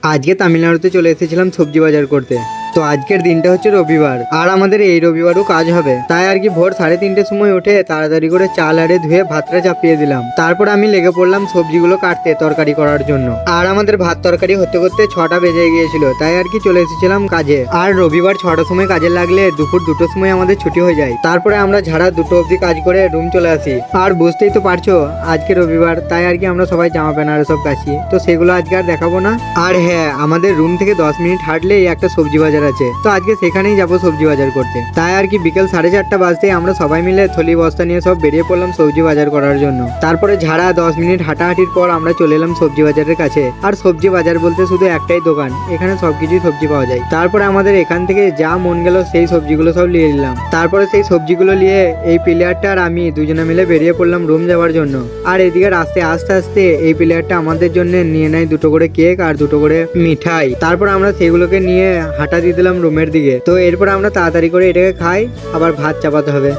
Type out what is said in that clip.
আজকে তামিলনাড়ুতে চলে এসেছিলাম সবজি বাজার করতে। তো আজকের দিনটা হচ্ছে রবিবার, আর আমাদের এই রবিবারও কাজ হবে। তাই আর কি ভোর 3:30 সময় উঠে তাড়াতাড়ি করে চাল আরে ধুয়ে ভাতটা চাপিয়ে দিলাম। তারপর আমি লেগে পড়লাম সবজিগুলো কাটতে তরকারি করার জন্য। আর আমাদের ভাত তরকারি হতে করতে 6টা বেজে গিয়েছিল, তাই আর কি চলে এসেছিলাম কাজে। আর রবিবার 6টার সময় কাজে লাগলে দুপুর 2টোর সময় আমাদের ছুটি হয়ে যায়। তারপরে আমরা ঝাড়া 2টো অবধি কাজ করে রুম চলে আসি। আর বুঝতেই তো পারছো আজকে রবিবার, তাই আর কি আমরা সবাই জামা প্যান্ট আর সব কাছি, তো সেগুলো আজকে আর দেখাবো না। আর হ্যাঁ, আমাদের রুম থেকে 10 মিনিট হাঁটলেই একটা সবজি বাজার আছে, তো আজকে সেখানেই যাবো সবজি বাজার করতে। তাই আর কি বিকেল 4:30 বাজতে আমরা সবাই মিলে থলি বস্তা নিয়ে সব বেরিয়ে পড়লাম সবজি বাজার করার জন্য। তারপরে ঝাড়া 10 মিনিট হাঁটাহাঁটির পর আমরা চলে এলাম সবজি বাজারের কাছে। আর সবজি বাজার বলতে শুধু একটাই দোকান, এখানে সবকিছুই সবজি পাওয়া যায়। তারপরে আমাদের এখান থেকে যা মন গেল সেই সবজিগুলো সব নিয়ে নিলাম। তারপরে সেই সবজিগুলো নিয়ে এই প্লেয়ারটা আর আমি দুজনে মিলে বেরিয়ে পড়লাম রুম যাওয়ার জন্য। আর এদিকে রাস্তায় আস্তে আস্তে এই প্লেয়ারটা আমাদের জন্য নিয়ে নেয় 2টো করে কেক আর 2টো করে মিঠাই। তারপর আমরা সেগুলোকে নিয়ে হাঁটা দিয়ে দিলাম রুমের দিকে। তো এরপর আমরা তাড়াতাড়ি করে এটাকে খাই, আবার ভাত চাপাতে হবে।